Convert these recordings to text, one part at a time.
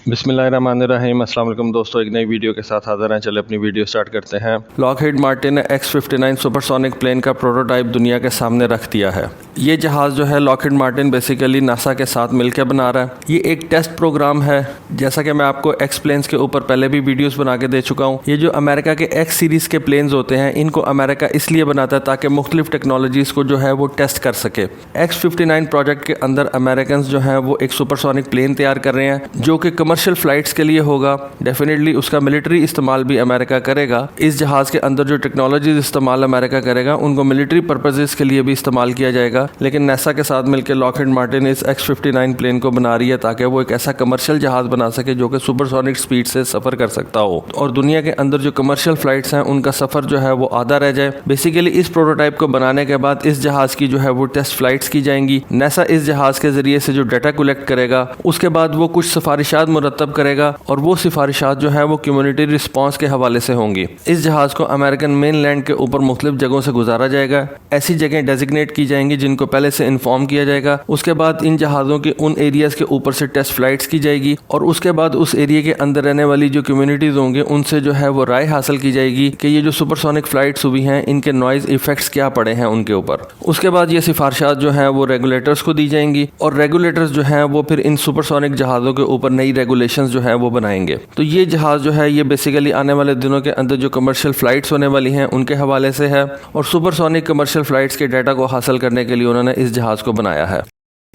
बिस्मिल्लाहिर्रहमानिर्रहीम। अस्सलाम वालेकुम दोस्तों, एक नई वीडियो के साथ हाज़िर हैं। चले अपनी वीडियो स्टार्ट करते हैं। लॉकहीड मार्टिन ने X-59 सुपरसोनिक प्लेन का प्रोटोटाइप दुनिया के सामने रख दिया है। ये जहाज़ जो है लॉकहीड मार्टिन बेसिकली नासा के साथ मिलकर बना रहा है। ये एक टेस्ट प्रोग्राम है, जैसा कि मैं आपको एक्स प्लेन्स के ऊपर पहले भी वीडियोस बना के दे चुका हूँ। ये जो अमेरिका के एक्स सीरीज़ के प्लेन्स होते हैं, इनको अमेरिका इसलिए बनाता है ताकि मुख्तलिफ टेक्नोलॉजीज़ को जो है वो टेस्ट कर सके। X-59 प्रोजेक्ट के अंदर अमेरिकन जो है वो एक सुपरसोनिक प्लेन तैयार कर रहे हैं जो कि कमर्शियल फ्लाइट्स के लिए होगा। डेफिनेटली उसका मिलिट्री इस्तेमाल भी अमेरिका करेगा। इस जहाज़ के अंदर जो टेक्नोलॉजीज इस्तेमाल अमेरिका करेगा उनको मिलिट्री पर्पसेस के लिए भी इस्तेमाल किया जाएगा। लेकिन नासा के साथ मिलकर लॉकहीड मार्टिन इस X-59 प्लेन को बना रही है ताकि वो एक ऐसा कमर्शियल जहाज़ बना सके जो कि सुपरसोनिक स्पीड से सफ़र कर सकता हो और दुनिया के अंदर जो कमर्शियल फ्लाइट्स हैं उनका सफ़र जो है वो आधा रह जाए। बेसिकली इस प्रोटोटाइप को बनाने के बाद इस जहाज़ की जो है वो टेस्ट फ्लाइट्स की जाएंगी। नासा इस जहाज़ के ज़रिए से जो डाटा कलेक्ट करेगा उसके बाद वो कुछ सिफारिशात मुरतब करेगा और वो सिफारिशात जो है वो कम्युनिटी रिस्पांस के हवाले से होंगी। इस जहाज़ को अमेरिकन मेन लैंड के ऊपर मुख्तलिफ जगहों से गुजारा जाएगा। ऐसी जगह डेजिग्नेट की जाएंगी जिनको पहले से इन्फॉर्म किया जाएगा। उसके बाद इन जहाज़ों के उन एरियाज़ के ऊपर से टेस्ट फ्लाइट्स की जाएगी और उसके बाद उस एरिया के अंदर रहने वाली जो कम्युनिटीज़ होंगे उनसे जो है वो राय हासिल की जाएगी कि ये जो सुपरसोनिक फ्लाइट्स हुई हैं इनके नॉइज़ इफेक्ट्स क्या पड़े हैं उनके ऊपर। उसके बाद ये सिफारिशात जो है वो रेगुलेटर्स को दी जाएंगी और रेगुलेटर्स जो हैं वो फिर इन सुपरसोनिक जहाज़ों के ऊपर नई रेगुलेशंस जो है वो बनाएंगे। तो ये जहाज़ जो है ये बेसिकली आने वाले दिनों के अंदर जो कमर्शियल फ्लाइट्स होने वाली हैं उनके हवाले से है और सुपरसोनिक कमर्शियल फ्लाइट्स के डाटा को हासिल करने के लिए उन्होंने इस जहाज़ को बनाया है।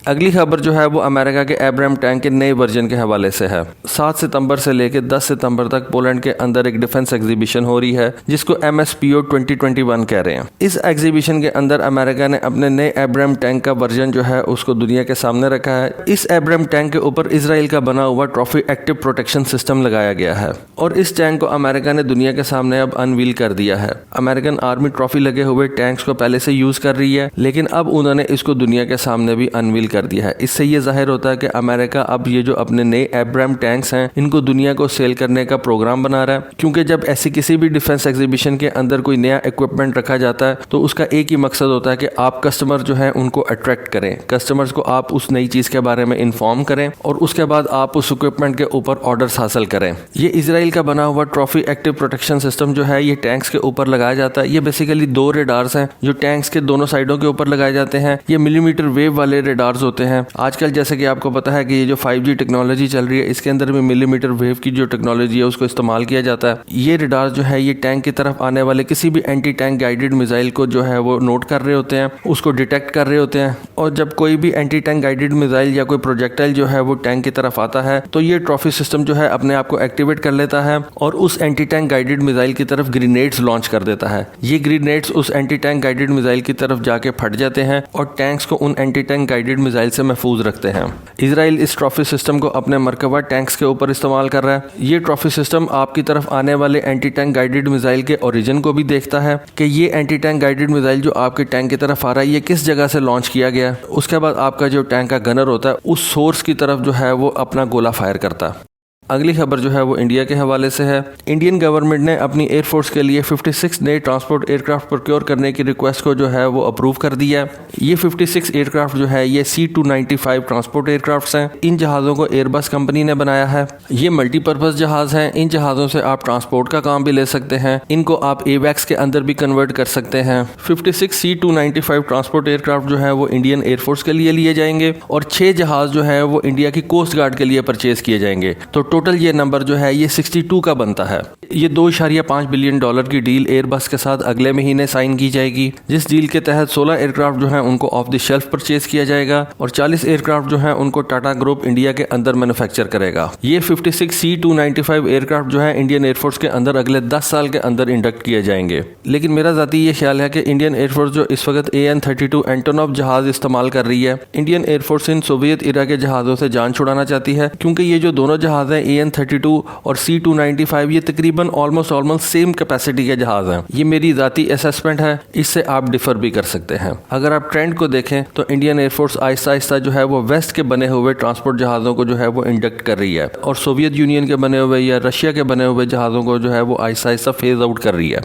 अगली खबर जो है वो अमेरिका के एब्राहम टैंक के नए वर्जन के हवाले से है। 7 सितंबर से लेकर 10 सितंबर तक पोलैंड के अंदर एक डिफेंस एग्जीबिशन हो रही है जिसको MSPO 2021 कह रहे हैं। इस एग्जीबिशन के अंदर अमेरिका ने अपने नए एब्राहम टैंक का वर्जन जो है उसको दुनिया के सामने रखा है। इस एब्राहम टैंक के ऊपर इसराइल का बना हुआ ट्रॉफी एक्टिव प्रोटेक्शन सिस्टम लगाया गया है और इस टैंक को अमेरिका ने दुनिया के सामने अब अनवील कर दिया है। अमेरिकन आर्मी ट्रॉफी लगे हुए टैंक्स को पहले से यूज कर रही है लेकिन अब उन्होंने इसको दुनिया के सामने भी अनवील कर दिया है। इससे ये जाहिर होता है कि अमेरिका अब ये जो अपने नए एब्राहम टैंक्स हैं इनको दुनिया को सेल करने का प्रोग्राम बना रहा है, क्योंकि जब ऐसी किसी भी डिफेंस एग्जीबिशन के अंदर कोई नया इक्विपमेंट रखा जाता है तो उसका एक ही मकसद होता है कि आप कस्टमर जो है उनको अट्रैक्ट करें, कस्टमर्स को आप उस नई चीज के बारे में इन्फॉर्म करें और उसके बाद आप उस इक्विपमेंट के ऊपर ऑर्डर्स हासिल करें। ये इसराइल का बना हुआ ट्रॉफी एक्टिव प्रोटेक्शन सिस्टम जो है ये टैंक्स के ऊपर लगाया जाता है। ये बेसिकली 2 रेडार्स हैं जो टैंक्स के दोनों साइडों के ऊपर लगाए जाते हैं। ये मिलीमीटर वेव वाले रेडार्स होते हैं। आजकल जैसे कि आपको पता है कि ये जो 5G टेक्नोलॉजी चल रही है इसके अंदर भी मिलीमीटर वेव की जो टेक्नोलॉजी है उसको इस्तेमाल किया जाता है। ये रेडार जो है ये टैंक की तरफ आने वाले किसी भी एंटी टैंक गाइडेड मिसाइल को जो है वो नोट कर रहे होते हैं, उसको डिटेक्ट कर रहे होते हैं और जब कोई भी एंटी टैंक गाइडेड मिसाइल या कोई प्रोजेक्टाइल जो है वो टैंक की तरफ आता है तो ये ट्रॉफी सिस्टम जो है अपने आप को एक्टिवेट कर लेता है और उस एंटी टैंक गाइडेड मिसाइल की तरफ ग्रेनेड्स लॉन्च कर देता है। ये ग्रेनेड्स उस एंटी टैंक गाइडेड मिसाइल की तरफ जाके फट जाते हैं और टैंक्स को उन एंटी टैंक गाइडेड मिसाइल से महफूज रखते हैं। इसराइल इस ट्रॉफी सिस्टम को अपने मरकबा टैंक्स के ऊपर इस्तेमाल कर रहा है। ये ट्रॉफी सिस्टम आपकी तरफ आने वाले एंटी टैंक गाइडेड मिसाइल के ओरिजिन को भी देखता है कि ये एंटी टैंक गाइडेड मिसाइल जो आपके टैंक की तरफ आ रहा है ये किस जगह से लॉन्च किया गया है। उसके बाद आपका जो टैंक का गनर होता है उस सोर्स की तरफ जो है वो अपना गोला फायर करता है। अगली खबर जो है वो इंडिया के हवाले से है। इंडियन गवर्नमेंट ने अपनी एयरफोर्स के लिए 56 नए ट्रांसपोर्ट एयरक्राफ्ट प्रोक्योर करने की रिक्वेस्ट को जो है वो अप्रूव कर दिया है। ये 56 एयरक्राफ्ट जो है ये C-295 ट्रांसपोर्ट एयरक्राफ्ट हैं। इन जहाज़ों को एयरबस कंपनी ने बनाया है। ये मल्टीपर्पज़ जहाज़ हैं। इन जहाज़ों से आप ट्रांसपोर्ट का काम भी ले सकते हैं, इनको आप AWACS के अंदर भी कन्वर्ट कर सकते हैं। 56 C-295 ट्रांसपोर्ट एयरक्राफ्ट जो है वो इंडियन एयरफोर्स के लिए लिए जाएंगे और 6 जहाज़ जो है वो इंडिया की कोस्ट गार्ड के लिए परचेज किए जाएंगे। तो टोटल ये नंबर जो है ये 62 का बनता है। ये $2.5 बिलियन की डील एयरबस के साथ अगले महीने साइन की जाएगी, जिस डील के तहत 16 एयरक्राफ्ट जो हैं उनको ऑफ द शेल्फ परचेज किया जाएगा और 40 एयरक्राफ्ट जो हैं उनको टाटा ग्रुप इंडिया के अंदर मैन्युफैक्चर करेगा। ये 56 C-295 एयरक्राफ्ट जो है इंडियन एयरफोर्स के अंदर अगले 10 साल के अंदर इंडक्ट किए जाएंगे। लेकिन मेरा ज़ाती ये ख्याल है कि इंडियन एयरफोर्स जो इस वक्त AN-32 एंटोनॉव जहाज इस्तेमाल कर रही है, इंडियन एयरफोर्स इन सोवियत इरा के जहाज़ों से जान छुड़ाना चाहती है, क्योंकि ये जो दोनों जहाज़ हैं AN-32 और C-295 ये तकरीबन ऑलमोस्ट सेम कैपेसिटी के जहाज हैं। ये मेरी ज़ाती असेसमेंट है, इससे आप डिफर भी कर सकते हैं। अगर आप ट्रेंड को देखें तो इंडियन एयरफोर्स आहिस्ता आहिस्ता जो है वो वेस्ट के बने हुए ट्रांसपोर्ट जहाज़ों को जो है वो इंडक्ट कर रही है और सोवियत यूनियन के बने हुए या रशिया के बने हुए जहाज़ों को जो है वो आहिस्ता आहिस्ता फेज आउट कर रही है।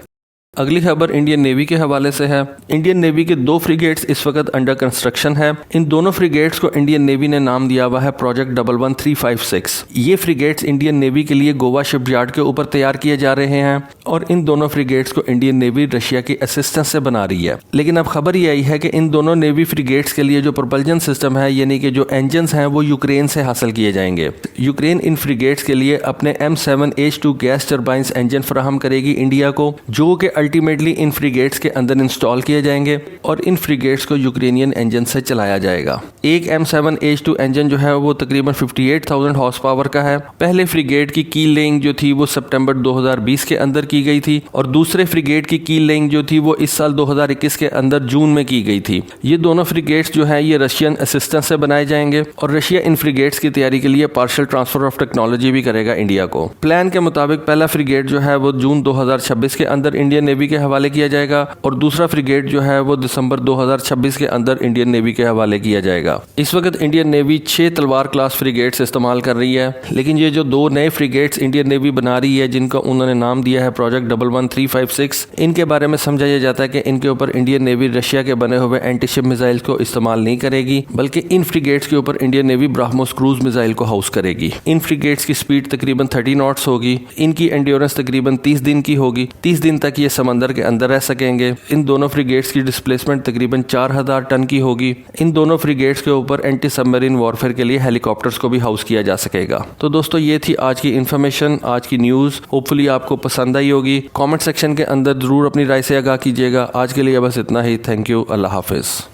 अगली खबर इंडियन नेवी के हवाले से है। इंडियन नेवी के 2 फ्रिगेट्स इस वक्त अंडर कंस्ट्रक्शन है। इन दोनों फ्रिगेट्स को इंडियन नेवी ने नाम दिया हुआ है प्रोजेक्ट 11356। ये फ्रिगेट्स इंडियन नेवी के लिए गोवा शिपयार्ड के ऊपर तैयार किए जा रहे हैं और इन दोनों फ्रिगेट्स को इंडियन नेवी रशिया की असिस्टेंस से बना रही है। लेकिन अब खबर ये आई है कि इन दोनों नेवी फ्रिगेट्स के लिए जो प्रोपल्जन सिस्टम है यानी कि जो इंजन हैं वो यूक्रेन से हासिल किए जाएंगे। यूक्रेन इन फ्रिगेट्स के लिए अपने M7H2 गैस टर्बाइंस इंजन फराहम करेगी इंडिया को, जो कि अल्टीमेटली इन फ्रिगेट्स के अंदर इंस्टॉल किए जाएंगे और इन फ्रिगेट्स को यूक्रेनियन इंजन से चलाया जाएगा। एक M7H2 इंजन जो है वो तकरीबन 58,000 हॉर्स पावर का है। पहले फ्रिगेट की कील लेइंग जो थी वो सितंबर 2020 के अंदर की गई थी और दूसरे फ्रिगेट की कील लेइंग जो थी वो इस साल 2021 के अंदर जून में की गई थी। ये दोनों फ्रिगेट्स जो है ये रशियन असिस्टेंस से बनाए जाएंगे और रशिया इन फ्रिगेट्स की तैयारी के लिए पार्शियल ट्रांसफर ऑफ टेक्नोलॉजी भी करेगा इंडिया को। प्लान के मुताबिक पहला फ्रिगेट जो है वो जून 2026 के अंदर इंडियन नेवी के हवाले किया जाएगा और दूसरा फ्रिगेट जो है वो दिसंबर 2026 के अंदर इंडियन नेवी के हवाले किया जाएगा। इस वक्त इंडियन नेवी 6 तलवार क्लास फ्रिगेट्स इस्तेमाल कर रही है, लेकिन ये जो 2 नए फ्रिगेट्स इंडियन नेवी बना रही है जिनका उन्होंने नाम दिया है प्रोजेक्ट 11356, इनके बारे में समझाया जाता है कि इनके ऊपर इंडियन नेवी रशिया के बने हुए एंटी शिप मिसाइल को इस्तेमाल नहीं करेगी, बल्कि इन फ्रिगेट्स के ऊपर Indian navy BrahMos cruise missile को हाउस करेगी। इन फ्रिगेट्स की स्पीड तकरीबन 30 नॉट्स होगी। इनकी एंड्योरेंस तकरीबन 30 दिन की होगी। 30 दिन तक ये समंदर के अंदर रह सकेंगे। इन दोनों फ्रिगेट्स की डिस्प्लेसमेंट तकरीबन 4000 टन की होगी। इन दोनों फ्रिगेट्स के ऊपर एंटी सबमरीन वॉरफेयर के लिए हेलीकॉप्टर्स को भी हाउस किया जा सकेगा। तो दोस्तों ये थी आज की इन्फॉर्मेशन, आज की न्यूज़। होपफुली आपको पसंद आई होगी। कमेंट सेक्शन के अंदर ज़रूर अपनी राय से आगाह कीजिएगा। आज के लिए बस इतना ही। Thank you. अल्लाह हाफिज़।